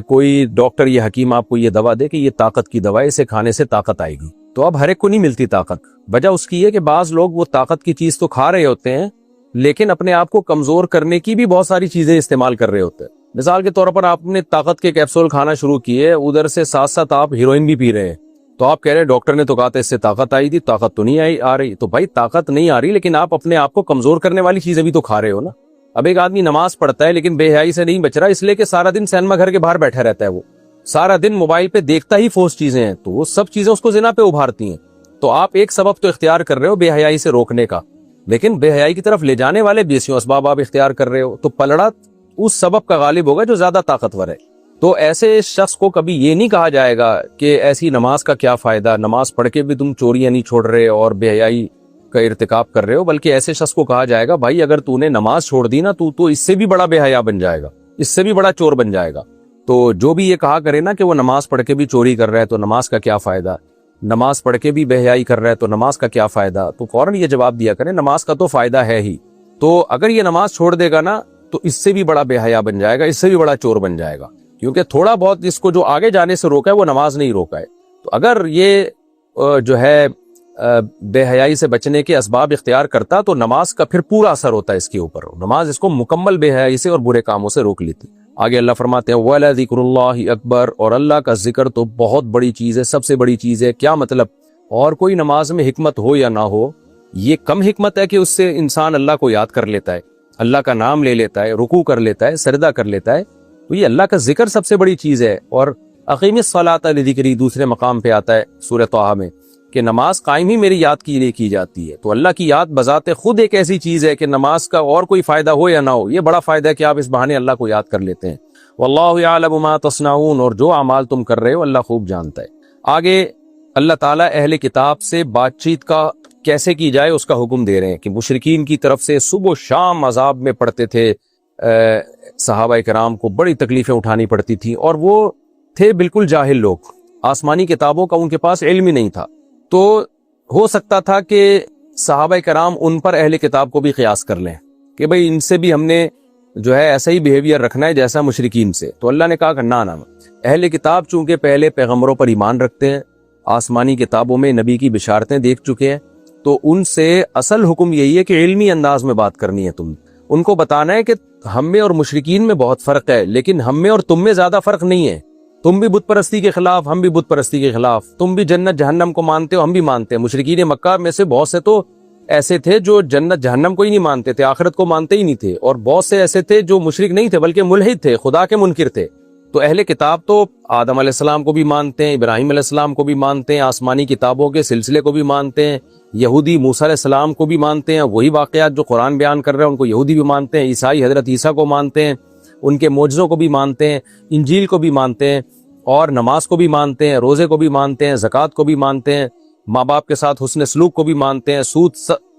کوئی ڈاکٹر یا حکیم آپ کو یہ دوا دے کہ یہ طاقت کی دوا ہے, اسے کھانے سے طاقت آئے گی. تو اب ہر ایک کو نہیں ملتی طاقت. وجہ اس کی ہے کہ بعض لوگ وہ طاقت کی چیز تو کھا رہے ہوتے ہیں لیکن اپنے آپ کو کمزور کرنے کی بھی بہت ساری چیزیں استعمال کر رہے ہوتے ہیں. مثال کے طور پر آپ نے طاقت کے کیپسول کھانا شروع کیے, ادھر سے ساتھ ساتھ آپ ہیروئن بھی پی رہے ہیں. تو آپ کہہ رہے ہیں ڈاکٹر نے تو کہا تھا اس سے طاقت آئی تھی, طاقت تو نہیں آ رہی. تو بھائی طاقت نہیں آ رہی لیکن آپ اپنے آپ کو کمزور کرنے والی چیزیں بھی تو کھا رہے ہو نا. اب ایک آدمی نماز پڑھتا ہے لیکن بے حیائی سے نہیں بچ رہا, اس لیے کہ سارا دن سینما گھر کے باہر بیٹھا رہتا ہے, وہ سارا دن موبائل پہ دیکھتا ہی فوس چیزیں ہیں, تو وہ سب چیزیں اس کو زنا پہ ابھارتی ہیں. تو آپ ایک سبب تو اختیار کر رہے ہو بے حیائی سے روکنے کا, لیکن بے حیائی کی طرف لے جانے والے بیسیوں اسباب آپ اختیار کر رہے ہو. تو پلڑا اس سبب کا غالب ہوگا جو زیادہ طاقتور ہے. تو ایسے شخص کو کبھی یہ نہیں کہا جائے گا کہ ایسی نماز کا کیا فائدہ, نماز پڑھ کے بھی تم چوریاں نہیں چھوڑ رہے اور بے حیائی کا ارتکاب کر رہے ہو. بلکہ ایسے شخص کو کہا جائے گا بھائی اگر تو نے نماز چھوڑ دی نا تو اس سے بھی بڑا بے حیا بن جائے گا, اس سے بھی بڑا چور بن جائے گا. تو جو بھی یہ کہا کرے نا کہ وہ نماز پڑھ کے بھی چوری کر رہا ہے تو نماز کا کیا فائدہ, نماز پڑھ کے بھی بے حیائی کر رہا ہے تو نماز کا کیا فائدہ, تو فوراً یہ جواب دیا کرے نماز کا تو فائدہ ہے ہی. تو اگر یہ نماز چھوڑ دے گا نا تو اس سے بھی بڑا بے حیا بن جائے گا, اس سے بھی بڑا چور بن جائے گا. کیونکہ تھوڑا بہت اس کو جو آگے جانے سے روکا ہے وہ نماز نہیں روکا ہے. تو اگر یہ جو ہے بے حیائی سے بچنے کے اسباب اختیار کرتا تو نماز کا پھر پورا اثر ہوتا ہے اس کے اوپر, نماز اس کو مکمل بے حیائی سے اور برے کاموں سے روک لیتی. آگے اللہ فرماتے ہیں وَلَذِكْرُ اللَّهِ اکبر, اور اللہ کا ذکر تو بہت بڑی چیز ہے, سب سے بڑی چیز ہے. کیا مطلب, اور کوئی نماز میں حکمت ہو یا نہ ہو, یہ کم حکمت ہے کہ اس سے انسان اللہ کو یاد کر لیتا ہے, اللہ کا نام لے لیتا ہے, رکوع کر لیتا ہے, سجدہ کر لیتا ہے. تو یہ اللہ کا ذکر سب سے بڑی چیز ہے, اور اقیم الصلاۃ لذکری دوسرے مقام پہ آتا ہے سورہ طٰہٰ میں کہ نماز قائم ہی میری یاد کے لیے کی جاتی ہے. تو اللہ کی یاد بذات خود ایک ایسی چیز ہے کہ نماز کا اور کوئی فائدہ ہو یا نہ ہو، یہ بڑا فائدہ ہے کہ آپ اس بہانے اللہ کو یاد کر لیتے ہیں. واللہ یعلم ما تصنعون، اور جو اعمال تم کر رہے ہو اللہ خوب جانتا ہے. آگے اللہ تعالیٰ اہل کتاب سے بات چیت کا کیسے کی جائے اس کا حکم دے رہے ہیں کہ مشرکین کی طرف سے صبح و شام عذاب میں پڑتے تھے، صحابہ کرام کو بڑی تکلیفیں اٹھانی پڑتی تھیں، اور وہ تھے بالکل جاہل لوگ، آسمانی کتابوں کا ان کے پاس علم ہی نہیں تھا. تو ہو سکتا تھا کہ صحابہ کرام ان پر اہل کتاب کو بھی قیاس کر لیں کہ بھئی ان سے بھی ہم نے جو ہے ایسا ہی بیہیویئر رکھنا ہے جیسا مشرکین سے. تو اللہ نے کہا کہ نہ، اہل کتاب چونکہ پہلے پیغمبروں پر ایمان رکھتے ہیں، آسمانی کتابوں میں نبی کی بشارتیں دیکھ چکے ہیں، تو ان سے اصل حکم یہی ہے کہ علمی انداز میں بات کرنی ہے. تم ان کو بتانا ہے کہ ہم میں اور مشرکین میں بہت فرق ہے، لیکن ہم میں اور تم میں زیادہ فرق نہیں ہے. تم بھی بت پرستی کے خلاف، ہم بھی بت پرستی کے خلاف. تم بھی جنت جہنم کو مانتے ہو، ہم بھی مانتے ہیں. مشرکین مکہ میں سے بہت سے تو ایسے تھے جو جنت جہنم کو ہی نہیں مانتے تھے، آخرت کو مانتے ہی نہیں تھے، اور بہت سے ایسے تھے جو مشرک نہیں تھے بلکہ ملحد تھے، خدا کے منکر تھے. تو اہل کتاب تو آدم علیہ السلام کو بھی مانتے ہیں، ابراہیم علیہ السلام کو بھی مانتے ہیں، آسمانی کتابوں کے سلسلے کو بھی مانتے ہیں، یہودی موسیٰ علیہ السلام کو بھی مانتے ہیں، وہی واقعات جو قرآن بیان کر رہے ہیں ان کو یہودی بھی مانتے ہیں، عیسائی حضرت عیسیٰ کو مانتے ہیں، ان کے معجزوں کو بھی مانتے ہیں، انجیل کو بھی مانتے ہیں، اور نماز کو بھی مانتے ہیں، روزے کو بھی مانتے ہیں، زکوٰۃ کو بھی مانتے ہیں، ماں باپ کے ساتھ حسن سلوک کو بھی مانتے ہیں. سود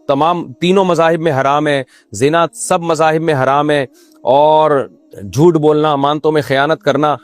تمام تینوں مذاہب میں حرام ہے، زنا سب مذاہب میں حرام ہے، اور جھوٹ بولنا، امانتوں میں خیانت کرنا،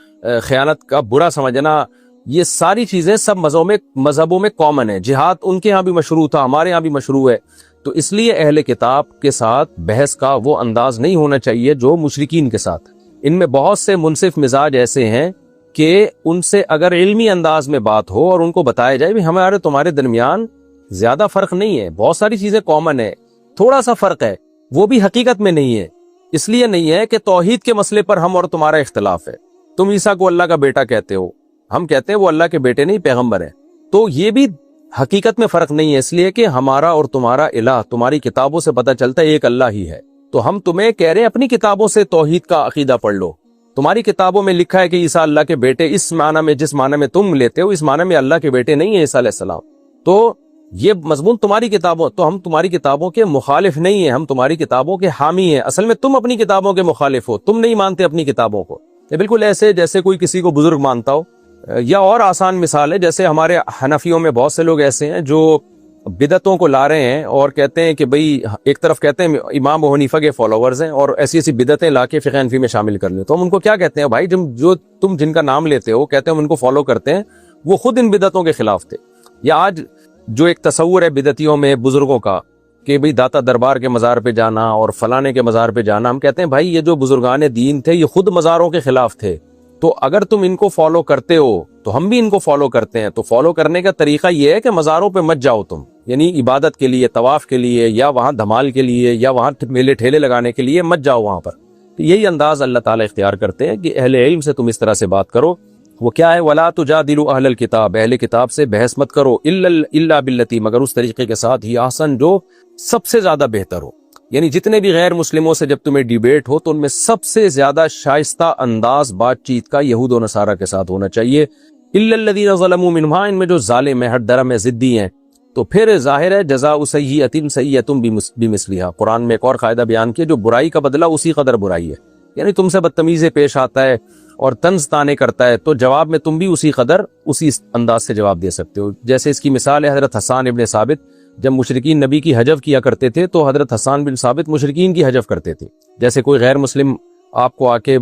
خیانت کا برا سمجھنا، یہ ساری چیزیں سب مذہبوں میں کامن ہے. جہاد ان کے ہاں بھی مشروع تھا، ہمارے ہاں بھی مشروع ہے. تو اس لیے اہل کتاب کے ساتھ بحث کا وہ انداز نہیں ہونا چاہیے جو مشرکین کے ساتھ. ان میں بہت سے منصف مزاج ایسے ہیں کہ ان سے اگر علمی انداز میں بات ہو اور ان کو بتایا جائے بھی ہمارے تمہارے درمیان زیادہ فرق نہیں ہے، بہت ساری چیزیں کامن ہے، تھوڑا سا فرق ہے، وہ بھی حقیقت میں نہیں ہے. اس لیے نہیں ہے کہ توحید کے مسئلے پر ہم اور تمہارا اختلاف ہے. تم عیسیٰ کو اللہ کا بیٹا کہتے ہو، ہم کہتے ہیں وہ اللہ کے بیٹے نہیں پیغمبر ہیں. تو یہ بھی حقیقت میں فرق نہیں ہے، اس لیے کہ ہمارا اور تمہارا الہ تمہاری کتابوں سے پتہ چلتا ہے ایک اللہ ہی ہے. تو ہم تمہیں کہہ رہے ہیں اپنی کتابوں سے توحید کا عقیدہ پڑھ لو. تمہاری کتابوں میں لکھا ہے کہ عیسیٰ اللہ کے بیٹے، اس معنی میں جس معنی میں تم لیتے ہو اس معنی میں اللہ کے بیٹے نہیں ہیں عیسیٰ علیہ السلام. تو یہ مضمون تمہاری کتابوں، تو ہم تمہاری کتابوں کے مخالف نہیں ہیں، ہم تمہاری کتابوں کے حامی ہیں. اصل میں تم اپنی کتابوں کے مخالف ہو، تم نہیں مانتے اپنی کتابوں کو. یہ بالکل ایسے جیسے کوئی کسی کو بزرگ مانتا ہو. یا اور آسان مثال ہے، جیسے ہمارے حنفیوں میں بہت سے لوگ ایسے ہیں جو بدعتوں کو لا رہے ہیں اور کہتے ہیں کہ بھئی ایک طرف کہتے ہیں امام ابو حنیفہ کے فالوورز ہیں اور ایسی ایسی بدعتیں لا کے فقہ حنفی میں شامل کر لیں. تو ہم ان کو کیا کہتے ہیں؟ بھائی جو تم جن کا نام لیتے ہو کہتے ہیں ہم ان کو فالو کرتے ہیں، وہ خود ان بدعتوں کے خلاف تھے. یا آج جو ایک تصور ہے بدعتیوں میں بزرگوں کا کہ بھئی داتا دربار کے مزار پہ جانا اور فلانے کے مزار پہ جانا، ہم کہتے ہیں بھائی یہ جو بزرگان دین تھے یہ خود مزاروں کے خلاف تھے. تو اگر تم ان کو فالو کرتے ہو تو ہم بھی ان کو فالو کرتے ہیں. تو فالو کرنے کا طریقہ یہ ہے کہ مزاروں پہ مت جاؤ تم، یعنی عبادت کے لیے، طواف کے لیے، یا وہاں دھمال کے لیے، یا وہاں میلے ٹھیلے لگانے کے لیے مت جاؤ وہاں پر. تو یہی انداز اللہ تعالیٰ اختیار کرتے ہیں کہ اہل علم سے تم اس طرح سے بات کرو. وہ کیا ہے؟ وَلَا تُجَادِلُوا أَهْلَ الْكِتَابِ، اہل کتاب سے بحث مت کرو، إِلَّا بِالَّتِي، مگر اس طریقے کے ساتھ ہی احسن جو سب سے زیادہ بہتر ہو. یعنی جتنے بھی غیر مسلموں سے جب تمہیں ڈیبیٹ ہو تو ان میں سب سے زیادہ شائستہ انداز بات چیت کا یہود و نصارہ کے ساتھ ہونا چاہیے. إِلَّا الَّذِينَ ظَلَمُوا مِنْهُمْ، ان میں جو ظالم ہیں، ہٹ درم ہیں، ضدی ہیں. تو پھر ظاہر ہے جزاء سیئۃ سیئۃ بمثلھا. قرآن میں ایک اور قاعدہ بیان کیا، جو برائی کا بدلہ اسی قدر برائی ہے. یعنی تم سے بدتمیزی پیش آتا ہے اور طنز طانے کرتا ہے تو جواب میں تم بھی اسی قدر اسی انداز سے جواب دے سکتے ہو. جیسے اس کی مثال ہے حضرت حسان ابن ثابت. جب مشرکین نبی کی حجف کیا کرتے تھے تو حضرت حسان بن ثابت مشرکین کی حجف کرتے تھے. جیسے کوئی غیر مسلم آپ کو آ کے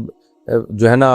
جو ہے نا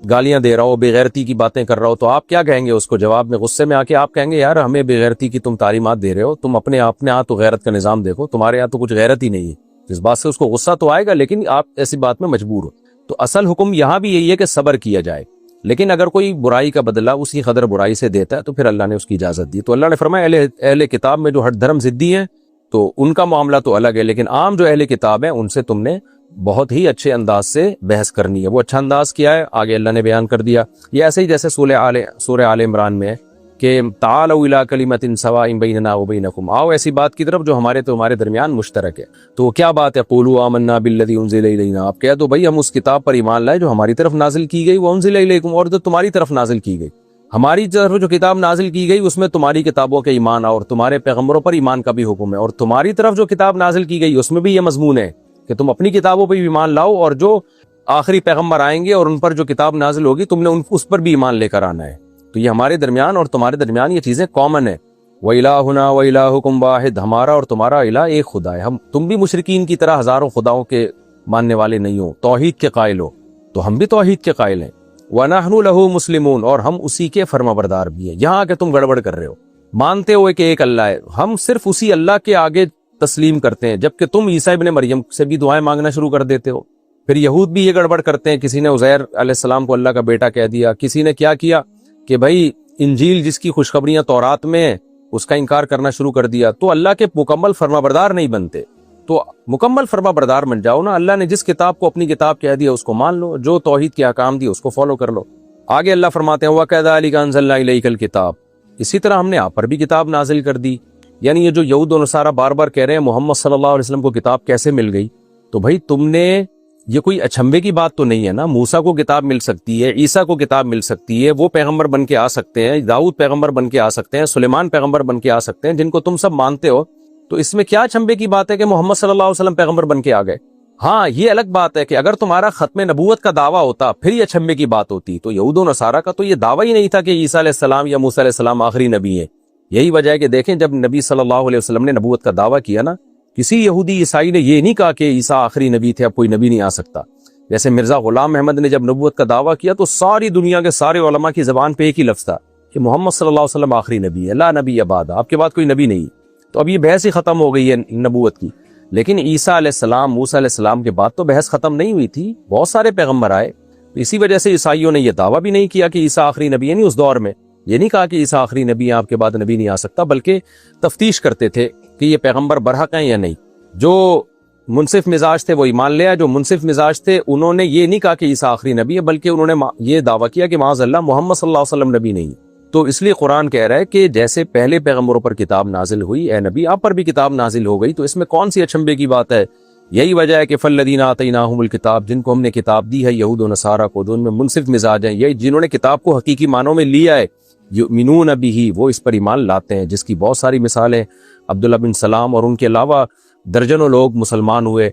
گالیاں دے رہا ہو، بے غیرتی کی باتیں کر رہا ہو، تو آپ کیا کہیں گے اس کو؟ جواب میں غصے میں آ کے آپ کہیں گے یار ہمیں بے غیرتی کی تم تعلیمات دے رہے ہو، تم اپنے یہاں تو غیرت کا نظام دیکھو، تمہارے یہاں تو کچھ غیرت ہی نہیں ہے. اس بات سے اس کو غصہ تو آئے گا، لیکن آپ ایسی بات میں مجبور ہو. تو اصل حکم یہاں بھی یہی ہے کہ صبر کیا جائے، لیکن اگر کوئی برائی کا بدلہ اسی قدر برائی سے دیتا ہے تو پھر اللہ نے اس کی اجازت دی. تو اللہ نے فرمایا اہل کتاب میں جو ہٹ دھرم ضدی ہیں تو ان کا معاملہ تو الگ ہے، لیکن عام جو اہل کتاب ہیں ان سے تم نے بہت ہی اچھے انداز سے بحث کرنی ہے. وہ اچھا انداز کیا ہے آگے اللہ نے بیان کر دیا. یہ ایسے ہی جیسے سورہ آل عمران میں ہے کہ تعالوا الی کلمۃ سواء بیننا وبینکم، آؤ ایسی بات کی طرف جو ہمارے تو ہمارے درمیان مشترک ہے۔ تو کیا بات ہے؟ قولوا آمنا بالذی انزل الینا، آپ کہہ دو بھائی ہم اس کتاب پر ایمان لائے جو ہماری طرف نازل کی گئی، وانزل الیکم، اور جو تمہاری طرف نازل کی گئی۔ ہماری طرف جو کتاب نازل کی گئی اس میں تمہاری کتابوں کے ایمان اور تمہارے پیغمبروں پر ایمان کا بھی حکم ہے، اور تمہاری طرف جو کتاب نازل کی گئی اس میں بھی یہ مضمون ہے کہ تم اپنی کتابوں پہ بھی ایمان لاؤ، اور جو آخری پیغمبر آئیں گے اور ان پر جو کتاب نازل ہوگی تم نے اس پر بھی ایمان لے کر آنا ہے۔ تو یہ ہمارے درمیان اور تمہارے درمیان یہ چیزیں کامن ہے۔ وَإِلَٰهُنَا وَإِلَٰهُكُمْ وَاحِدٌ، ہمارا اور تمہارا الہ ایک خدا ہے، تم بھی مشرکین کی طرح ہزاروں خداؤں کے ماننے والے نہیں ہو، توحید کے قائل ہو، تو ہم بھی توحید کے قائل ہیں۔ وَنَحْنُ لَهُ مُسْلِمُونَ، اور ہم اسی کے فرما بردار بھی ہیں۔ یہاں کہ تم گڑبڑ کر رہے ہو، مانتے ہوئے کہ ایک اللہ ہے، ہم صرف اسی اللہ کے آگے تسلیم کرتے ہیں، جبکہ تم عیسیٰ ابن مریم سے بھی دعائیں مانگنا شروع کر دیتے ہو۔ پھر یہود بھی یہ گڑبڑ کرتے ہیں، کسی نے عزیر علیہ السلام کو اللہ کا بیٹا کہہ دیا، کسی نے کیا کیا کہ بھائی انجیل جس کی خوشخبریاں تورات میں ہیں اس کا انکار کرنا شروع کر دیا۔ تو اللہ کے مکمل فرما بردار نہیں بنتے، تو مکمل فرما بردار بن جاؤ نا۔ اللہ نے جس کتاب کو اپنی کتاب کہہ دیا اس کو مان لو، جو توحید کے احکام دیے اس کو فالو کر لو۔ آگے اللہ فرماتے ہیں وَكَذَلِكَ أَنزَلْنَا إِلَيْكَ الْكِتَابَ، اسی طرح ہم نے آپ پر بھی کتاب نازل کر دی۔ یعنی یہ جو یہود و نصارہ بار بار کہہ رہے ہیں محمد صلی اللہ علیہ وسلم کو کتاب کیسے مل گئی، تو بھائی تم نے، یہ کوئی اچھمبے کی بات تو نہیں ہے نا۔ موسیٰ کو کتاب مل سکتی ہے، عیسیٰ کو کتاب مل سکتی ہے، وہ پیغمبر بن کے آ سکتے ہیں، داؤد پیغمبر بن کے آ سکتے ہیں، سلیمان پیغمبر بن کے آ سکتے ہیں، جن کو تم سب مانتے ہو۔ تو اس میں کیا اچھمبے کی بات ہے کہ محمد صلی اللہ علیہ وسلم پیغمبر بن کے آ گئے؟ ہاں یہ الگ بات ہے کہ اگر تمہارا ختم نبوت کا دعویٰ ہوتا پھر یہ اچھمبے کی بات ہوتی۔ تو یہود و نصارہ کا تو یہ دعویٰ ہی نہیں تھا کہ عیسیٰ علیہ السلام یا موسیٰ علیہ السلام آخری نبی ہیں۔ یہی وجہ ہے کہ دیکھیں جب نبی صلی اللہ علیہ وسلم نے نبوت کا دعویٰ کیا نا، کسی یہودی عیسائی نے یہ نہیں کہا کہ عیسیٰ آخری نبی تھے، اب کوئی نبی نہیں آ سکتا۔ جیسے مرزا غلام احمد نے جب نبوت کا دعویٰ کیا تو ساری دنیا کے سارے علماء کی زبان پہ ایک ہی لفظ تھا کہ محمد صلی اللہ علیہ وسلم آخری نبی ہے، لا نبی بعد، آپ کے بعد کوئی نبی نہیں۔ تو اب یہ بحث ہی ختم ہو گئی ہے نبوت کی۔ لیکن عیسیٰ علیہ السلام، موسیٰ علیہ السلام کے بعد تو بحث ختم نہیں ہوئی تھی، بہت سارے پیغمبر آئے۔ اسی وجہ سے عیسائیوں نے یہ دعویٰ بھی نہیں کیا کہ عیسیٰ آخری نبی ہے، نہیں اس دور میں یہ نہیں کہا کہ عیسیٰ آخری نبی ہے، آپ کے بعد نبی نہیں آ سکتا، بلکہ تفتیش کرتے تھے کہ یہ پیغمبر برحق ہیں یا نہیں۔ جو منصف مزاج تھے وہ ایمان لیا، جو منصف مزاج تھے انہوں نے یہ نہیں کہا کہ عیسیٰ آخری نبی ہے، بلکہ انہوں نے یہ دعویٰ کیا کہ معاذ اللہ محمد صلی اللہ علیہ وسلم نبی نہیں۔ تو اس لیے قرآن کہہ رہا ہے کہ جیسے پہلے پیغمبروں پر کتاب نازل ہوئی، اے نبی آپ پر بھی کتاب نازل ہو گئی، تو اس میں کون سی اچھمبے کی بات ہے؟ یہی وجہ ہے کہ فالذین آتیناہم الکتاب، جن کو ہم نے کتاب دی ہے یہود و نصارہ کو، جو ان میں منصف مزاج ہیں، یہ جنہوں نے کتاب کو حقیقی معنوں میں لیا ہے، یؤمنون بہ، وہ اس پر ایمان لاتے ہیں، جس کی بہت ساری مثالیں عبداللہ بن سلام اور ان کے علاوہ درجنوں لوگ مسلمان ہوئے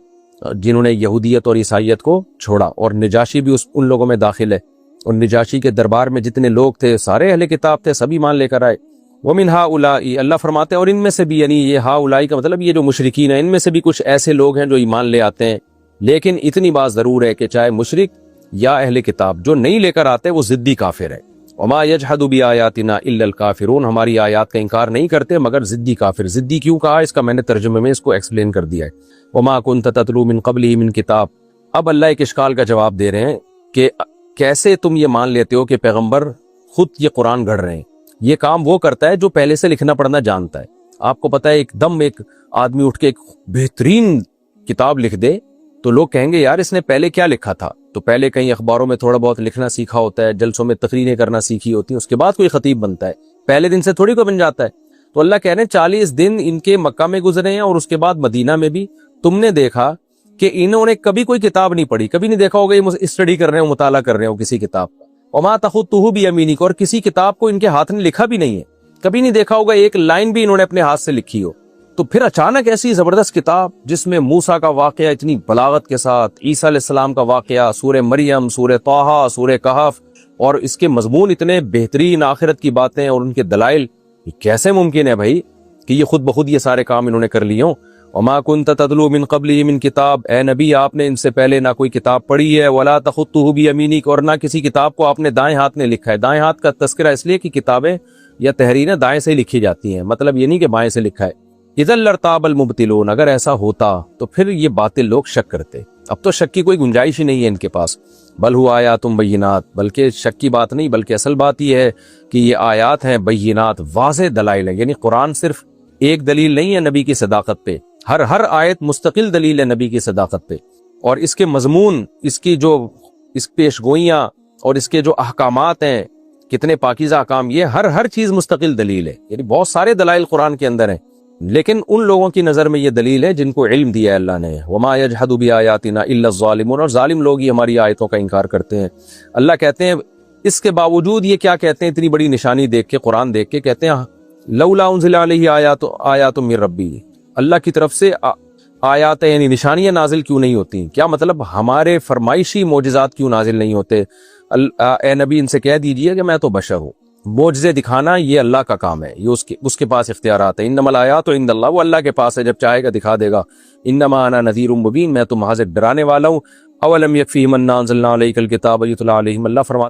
جنہوں نے یہودیت اور عیسائیت کو چھوڑا، اور نجاشی بھی ان لوگوں میں داخل ہے، اور نجاشی کے دربار میں جتنے لوگ تھے سارے اہل کتاب تھے، سبھی ایمان لے کر آئے۔ وَمِنْ هَؤُلَاءِ، اللہ فرماتے ہیں اور ان میں سے بھی، یعنی یہ ہؤلاء کا مطلب یہ جو مشرکین ہیں، ان میں سے بھی کچھ ایسے لوگ ہیں جو ایمان لے آتے ہیں، لیکن اتنی بات ضرور ہے کہ چاہے مشرک یا اہل کتاب جو نہیں لے کر آتے وہ ضدی کافر ہے۔ وَمَا يَجْحَدُ بِآيَاتِنَا إِلَّا الْكَافِرُونَ، ہماری آیات کا انکار نہیں کرتے مگر ضدی کافر۔ ضدی کیوں کہا اس کا میں نے ترجمے میں اس کو ایکسپلین کر دیا ہے۔ وَمَا كُنْتَ تَتْلُو مِنْ قَبْلِهِ مِنْ کتاب، اب اللہ ایک اشکال کا جواب دے رہے ہیں کہ کیسے تم یہ مان لیتے ہو کہ پیغمبر خود یہ قرآن گھڑ رہے ہیں؟ یہ کام وہ کرتا ہے جو پہلے سے لکھنا پڑھنا جانتا ہے۔ آپ کو پتہ ہے ایک دم ایک آدمی اٹھ کے ایک بہترین کتاب لکھ دے تو لوگ کہیں گے یار اس نے پہلے کیا لکھا تھا؟ تو پہلے کہیں اخباروں میں تھوڑا بہت لکھنا سیکھا ہوتا ہے، جلسوں میں تقریریں کرنا سیکھی ہوتی ہیں، اس کے بعد کوئی خطیب بنتا ہے، پہلے دن سے تھوڑی کوئی بن جاتا ہے۔ تو اللہ کہہ رہے ہیں 40 دن ان کے مکہ میں گزرے ہیں اور اس کے بعد مدینہ میں بھی تم نے دیکھا کہ انہوں نے کبھی کوئی کتاب نہیں پڑھی، کبھی نہیں دیکھا ہوگا یہ اسٹڈی کر رہے ہو، مطالعہ کر رہے ہو کسی کتاب کا۔ وما تخطہ بیمینک، اور کسی کتاب کو ان کے ہاتھ نے لکھا بھی نہیں ہے، کبھی نہیں دیکھا ہوگا ایک لائن بھی انہوں نے اپنے ہاتھ سے لکھی ہو۔ تو پھر اچانک ایسی زبردست کتاب جس میں موسیٰ کا واقعہ اتنی بلاغت کے ساتھ، عیسیٰ علیہ السلام کا واقعہ، سورہ مریم، سورہ طٰہٰ، سورہ کہف، اور اس کے مضمون اتنے بہترین، آخرت کی باتیں اور ان کے دلائل، یہ کیسے ممکن ہے بھائی کہ یہ خود بخود یہ سارے کام انہوں نے کر لیے ہوں؟ وما كنت تتلو من قبله من کتاب، اے نبی آپ نے ان سے پہلے نہ کوئی کتاب پڑھی ہے، ولا تخطه بیمینک، اور نہ کسی کتاب کو آپ نے دائیں ہاتھ نے لکھا ہے۔ دائیں ہاتھ کا تذکرہ اس لیے کہ کتابیں یا تحریریں دائیں سے لکھی جاتی ہیں، مطلب یہ نہیں کہ بائیں سے لکھا ہے۔ اذا لارتاب المبطلون، اگر ایسا ہوتا تو پھر یہ باطل لوگ شک کرتے۔ اب تو شک کی کوئی گنجائش ہی نہیں ہے ان کے پاس۔ بل ہوا آیات بینات، بلکہ شک کی بات نہیں، بلکہ اصل بات یہ ہے کہ یہ آیات ہیں بینات، واضح دلائل ہیں، یعنی قرآن صرف ایک دلیل نہیں ہے نبی کی صداقت پہ، ہر آیت مستقل دلیل ہے نبی کی صداقت پہ، اور اس کے مضمون، اس کی جو اس پیش گوئیاں اور اس کے جو احکامات ہیں، کتنے پاکیزہ احکام، یہ ہر چیز مستقل دلیل ہے، یعنی بہت سارے دلائل قرآن کے اندر ہیں، لیکن ان لوگوں کی نظر میں یہ دلیل ہے جن کو علم دیا ہے اللہ نے۔ وما یجحد بآیاتنا الا الظالمون، اور ظالم لوگ ہی ہماری آیتوں کا انکار کرتے ہیں۔ اللہ کہتے ہیں اس کے باوجود یہ کیا کہتے ہیں، اتنی بڑی نشانی دیکھ کے، قرآن دیکھ کے کہتے ہیں لولا انزل علیہ آیات من ربی، اللہ کی طرف سے آیات یعنی نشانیاں نازل کیوں نہیں ہوتی؟ کیا مطلب ہمارے فرمائشی معجزات کیوں نازل نہیں ہوتے؟ اے نبی ان سے کہہ دیجئے کہ میں تو بشر ہوں، معجزے دکھانا یہ اللہ کا کام ہے، یہ اس کے پاس اختیارات ہیں۔ انما الآیات عند اللہ، وہ اللہ کے پاس ہے، جب چاہے گا دکھا دے گا۔ انما انا نذیر مبین، میں تو محض ڈرانے والا ہوں۔ اولم یکفیہم انا انزلنا علیک الکتاب یتلی علیہم، اللہ فرماتا